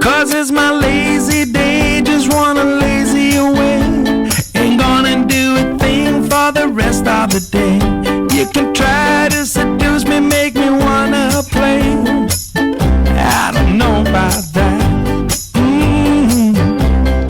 'Cause it's my lazy day, just wanna lazy away. Ain't gonna do a thing for the rest of the day. You can try to seduce me, make me wanna play. I don't know about that.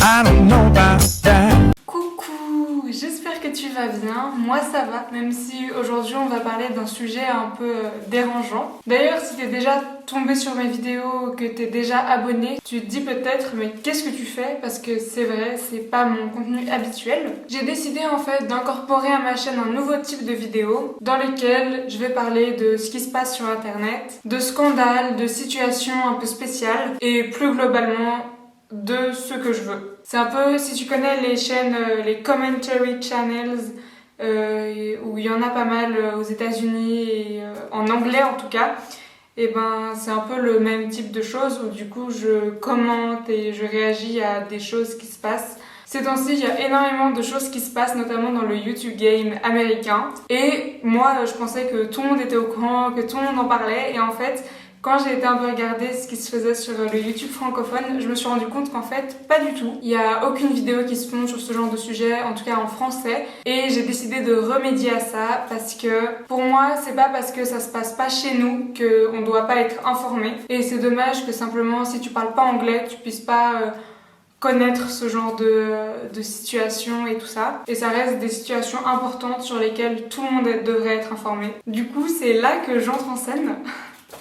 I don't know about that. Coucou, j'espère que tu vas bien. Moi ça va, même si aujourd'hui on va parler d'un sujet un peu dérangeant. D'ailleurs, si t'es déjà tombé sur mes vidéos, que t'es déjà abonné, tu te dis peut-être mais qu'est-ce que tu fais? Parce que c'est vrai, c'est pas mon contenu habituel. J'ai décidé en fait d'incorporer à ma chaîne un nouveau type de vidéo dans lequel je vais parler de ce qui se passe sur internet, de scandales, de situations un peu spéciales et plus globalement de ce que je veux. C'est un peu, si tu connais les chaînes, les commentary channels, où il y en a pas mal aux États-Unis et en anglais en tout cas, et ben c'est un peu le même type de choses où du coup je commente et je réagis à des choses qui se passent. Ces temps-ci, il y a énormément de choses qui se passent, notamment dans le YouTube game américain. Et moi, je pensais que tout le monde était au courant, que tout le monde en parlait, et en fait, quand j'ai été un peu regarder ce qui se faisait sur le YouTube francophone, je me suis rendu compte qu'en fait, pas du tout. Il n'y a aucune vidéo qui se font sur ce genre de sujet, en tout cas en français. Et j'ai décidé de remédier à ça parce que pour moi, c'est pas parce que ça se passe pas chez nous qu'on doit pas être informé. Et c'est dommage que simplement, si tu parles pas anglais, tu puisses pas connaître ce genre de situation et tout ça. Et ça reste des situations importantes sur lesquelles tout le monde devrait être informé. Du coup, c'est là que j'entre en scène.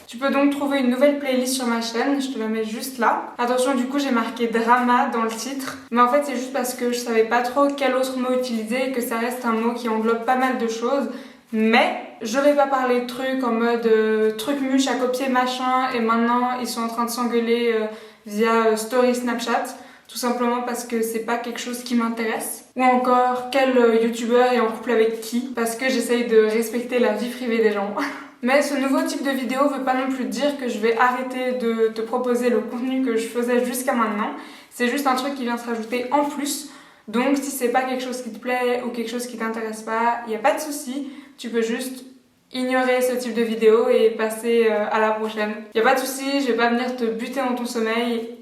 Tu peux donc trouver une nouvelle playlist sur ma chaîne, je te la mets juste là. Attention, du coup j'ai marqué drama dans le titre, mais en fait c'est juste parce que je savais pas trop quel autre mot utiliser et que ça reste un mot qui englobe pas mal de choses. Mais je vais pas parler de trucs en mode truc muche à copier machin et maintenant ils sont en train de s'engueuler via story Snapchat. Tout simplement parce que c'est pas quelque chose qui m'intéresse. Ou encore quel youtubeur est en couple avec qui, parce que j'essaye de respecter la vie privée des gens. Mais ce nouveau type de vidéo veut pas non plus dire que je vais arrêter de te proposer le contenu que je faisais jusqu'à maintenant. C'est juste un truc qui vient se rajouter en plus. Donc si c'est pas quelque chose qui te plaît ou quelque chose qui t'intéresse pas, y a pas de souci. Tu peux juste ignorer ce type de vidéo et passer à la prochaine. Y a pas de souci, je vais pas venir te buter dans ton sommeil.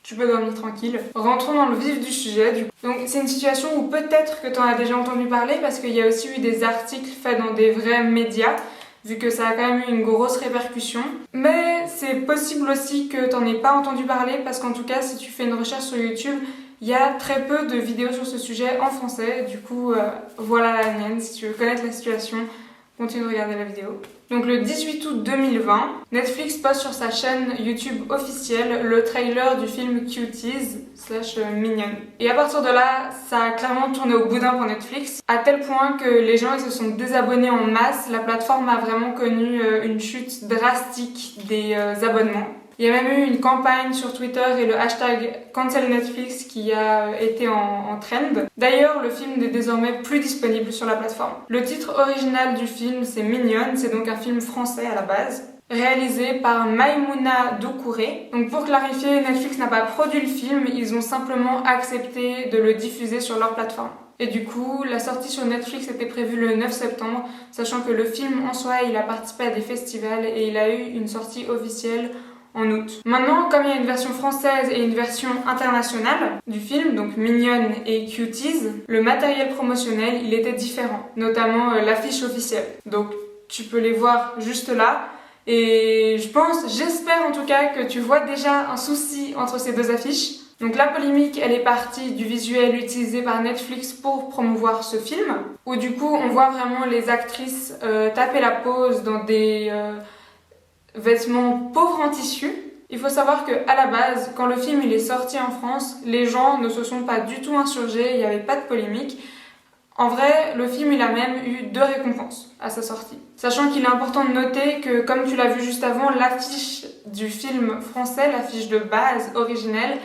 Tu peux dormir tranquille. Rentrons dans le vif du sujet. Donc c'est une situation où peut-être que tu en as déjà entendu parler parce qu'il y a aussi eu des articles faits dans des vrais médias, vu que ça a quand même eu une grosse répercussion. Mais c'est possible aussi que t'en aies pas entendu parler parce qu'en tout cas, si tu fais une recherche sur YouTube, il y a très peu de vidéos sur ce sujet en français. Du coup, voilà la mienne. Si tu veux connaître la situation, continue de regarder la vidéo. Donc le 18 août 2020, Netflix poste sur sa chaîne YouTube officielle le trailer du film Cuties / Mignonne. Et à partir de là, ça a clairement tourné au boudin pour Netflix, à tel point que les gens ils se sont désabonnés en masse. La plateforme a vraiment connu une chute drastique des abonnements. Il y a même eu une campagne sur Twitter et le hashtag Cancel Netflix qui a été en trend. D'ailleurs, le film n'est désormais plus disponible sur la plateforme. Le titre original du film, c'est Mignonne, c'est donc un film français à la base, réalisé par Maïmouna Doucouré. Donc pour clarifier, Netflix n'a pas produit le film, ils ont simplement accepté de le diffuser sur leur plateforme. Et du coup, la sortie sur Netflix était prévue le 9 septembre, sachant que le film en soi, il a participé à des festivals et il a eu une sortie officielle en août. Maintenant, comme il y a une version française et une version internationale du film, donc Mignonne et Cuties, le matériel promotionnel, il était différent, notamment l'affiche officielle. Donc, tu peux les voir juste là. Et j'espère en tout cas que tu vois déjà un souci entre ces deux affiches. Donc la polémique, elle est partie du visuel utilisé par Netflix pour promouvoir ce film, où du coup, on voit vraiment les actrices taper la pose dans des vêtements pauvres en tissu. Il faut savoir qu'à la base, quand le film il est sorti en France, les gens ne se sont pas du tout insurgés, il n'y avait pas de polémique. En vrai, le film il a même eu 2 récompenses à sa sortie. Sachant qu'il est important de noter que, comme tu l'as vu juste avant, l'affiche du film français, l'affiche de base originelle,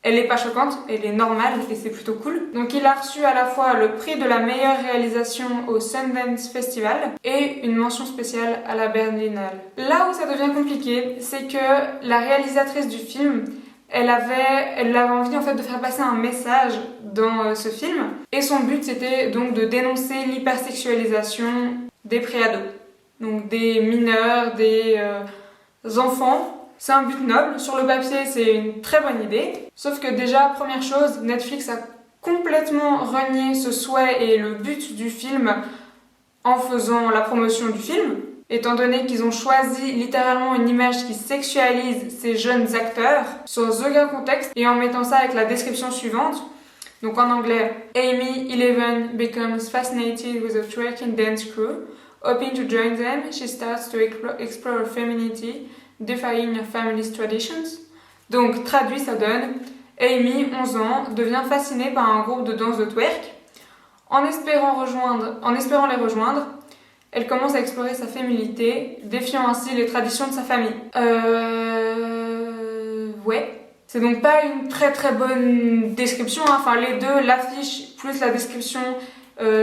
elle est pas choquante, elle est normale et c'est plutôt cool. Donc il a reçu à la fois le prix de la meilleure réalisation au Sundance Festival et une mention spéciale à la Berlinale. Là où ça devient compliqué, c'est que la réalisatrice du film, elle avait envie en fait de faire passer un message dans ce film et son but c'était donc de dénoncer l'hypersexualisation des préados. Donc des mineurs, des enfants C'est un but noble, sur le papier c'est une très bonne idée, sauf que déjà, première chose, Netflix a complètement renié ce souhait et le but du film en faisant la promotion du film, étant donné qu'ils ont choisi littéralement une image qui sexualise ces jeunes acteurs sans aucun contexte et en mettant ça avec la description suivante. Donc en anglais, Amy, 11, becomes fascinated with a twerking dance crew. Hoping to join them, she starts to explore her femininity, defying her family's traditions. Donc traduit, ça donne Amy, 11 ans, devient fascinée par un groupe de danse de twerk. En espérant les rejoindre, elle commence à explorer sa féminité, défiant ainsi les traditions de sa famille. Ouais. C'est donc pas une très très bonne description, hein. Enfin les deux, l'affiche plus la description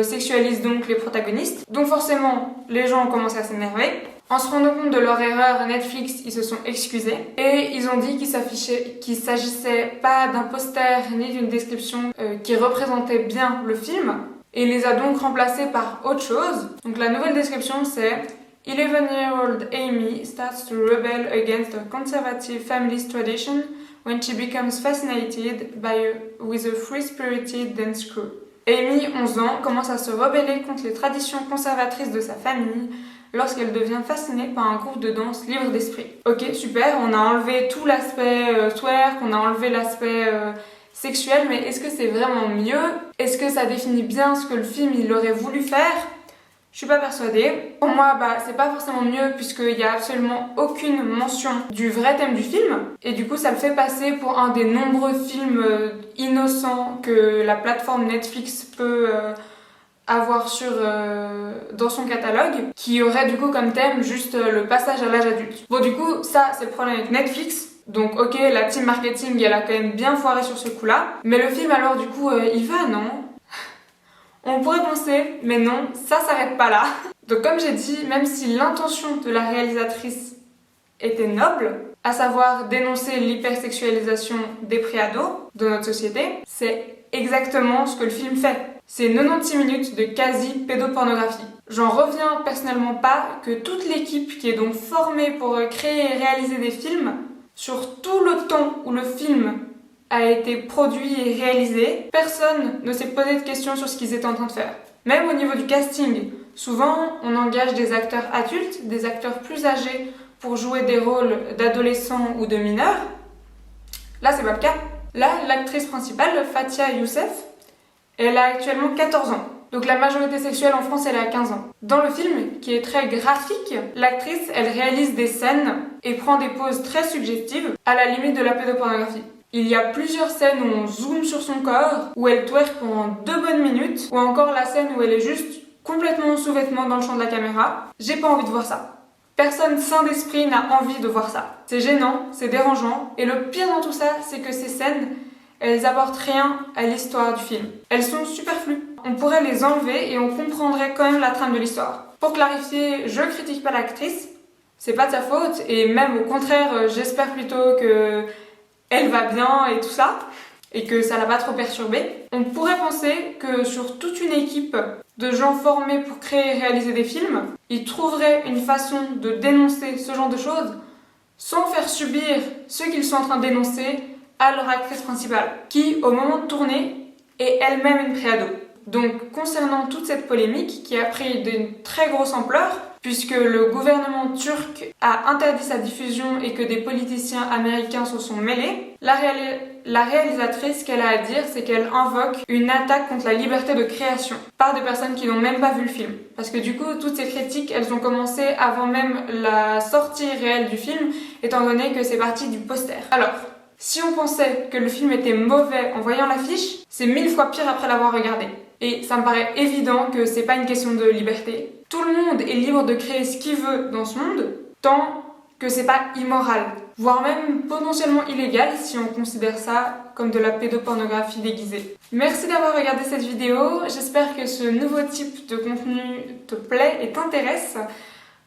sexualisent donc les protagonistes. Donc forcément, les gens ont commencé à s'énerver. En se rendant compte de leur erreur, Netflix, ils se sont excusés et ils ont dit qu'il s'agissait pas d'un poster ni d'une description qui représentait bien le film et les a donc remplacés par autre chose. Donc la nouvelle description c'est 11-year-old Amy starts to rebel against a conservative family's tradition when she becomes fascinated with a free-spirited dance crew. Amy, 11 ans, commence à se rebeller contre les traditions conservatrices de sa famille lorsqu'elle devient fascinée par un groupe de danse libre d'esprit. Ok, super, on a enlevé tout l'aspect twerk, on a enlevé l'aspect sexuel, mais est-ce que c'est vraiment mieux? Est-ce que ça définit bien ce que le film il aurait voulu faire? Je suis pas persuadée. Pour moi, c'est pas forcément mieux puisqu'il y a absolument aucune mention du vrai thème du film. Et du coup, ça le fait passer pour un des nombreux films innocents que la plateforme Netflix peut avoir dans son catalogue, qui aurait du coup comme thème juste le passage à l'âge adulte. Bon, du coup, ça, c'est le problème avec Netflix. Donc, ok, la team marketing, elle a quand même bien foiré sur ce coup-là. Mais le film, alors, du coup, il va, non? On pourrait penser, mais non, ça s'arrête pas là. Donc comme j'ai dit, même si l'intention de la réalisatrice était noble, à savoir dénoncer l'hypersexualisation des préados de notre société, c'est exactement ce que le film fait. C'est 96 minutes de quasi-pédopornographie. J'en reviens personnellement pas que toute l'équipe qui est donc formée pour créer et réaliser des films, sur tout le temps où le film a été produit et réalisé, personne ne s'est posé de questions sur ce qu'ils étaient en train de faire. Même au niveau du casting, souvent on engage des acteurs adultes, des acteurs plus âgés pour jouer des rôles d'adolescents ou de mineurs. Là c'est pas le cas. Là l'actrice principale, Fatia Youssef, elle a actuellement 14 ans. Donc la majorité sexuelle en France elle est à 15 ans. Dans le film, qui est très graphique, l'actrice elle réalise des scènes et prend des poses très suggestives à la limite de la pédopornographie. Il y a plusieurs scènes où on zoome sur son corps, où elle twerk pendant 2 bonnes minutes, ou encore la scène où elle est juste complètement en sous-vêtements dans le champ de la caméra. J'ai pas envie de voir ça. Personne sain d'esprit n'a envie de voir ça. C'est gênant, c'est dérangeant, et le pire dans tout ça, c'est que ces scènes, elles apportent rien à l'histoire du film. Elles sont superflues. On pourrait les enlever et on comprendrait quand même la trame de l'histoire. Pour clarifier, je critique pas l'actrice, c'est pas de sa faute, et même au contraire, j'espère plutôt que elle va bien et tout ça, et que ça l'a pas trop perturbée. On pourrait penser que sur toute une équipe de gens formés pour créer et réaliser des films, ils trouveraient une façon de dénoncer ce genre de choses sans faire subir ce qu'ils sont en train de dénoncer à leur actrice principale, qui, au moment de tourner, est elle-même une préado. Donc, concernant toute cette polémique qui a pris d'une très grosse ampleur, puisque le gouvernement turc a interdit sa diffusion et que des politiciens américains se sont mêlés, la réalisatrice, ce qu'elle a à dire, c'est qu'elle invoque une attaque contre la liberté de création par des personnes qui n'ont même pas vu le film. Parce que du coup, toutes ces critiques, elles ont commencé avant même la sortie réelle du film, étant donné que c'est parti du poster. Alors, si on pensait que le film était mauvais en voyant l'affiche, c'est 1000 fois pire après l'avoir regardé. Et ça me paraît évident que c'est pas une question de liberté. Tout le monde est libre de créer ce qu'il veut dans ce monde, tant que c'est pas immoral, voire même potentiellement illégal si on considère ça comme de la pédopornographie déguisée. Merci d'avoir regardé cette vidéo, j'espère que ce nouveau type de contenu te plaît et t'intéresse.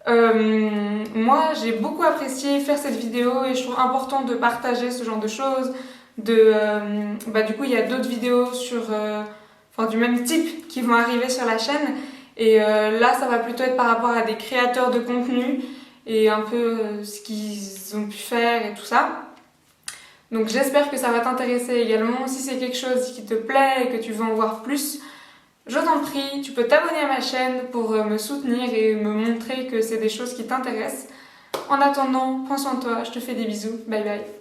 Moi j'ai beaucoup apprécié faire cette vidéo et je trouve important de partager ce genre de choses. Du coup il y a d'autres vidéos du même type qui vont arriver sur la chaîne et là ça va plutôt être par rapport à des créateurs de contenu et un peu ce qu'ils ont pu faire et tout ça. Donc j'espère que ça va t'intéresser également. Si c'est quelque chose qui te plaît et que tu veux en voir plus, je t'en prie, tu peux t'abonner à ma chaîne pour me soutenir et me montrer que c'est des choses qui t'intéressent. En attendant, prends soin de toi, je te fais des bisous, bye bye.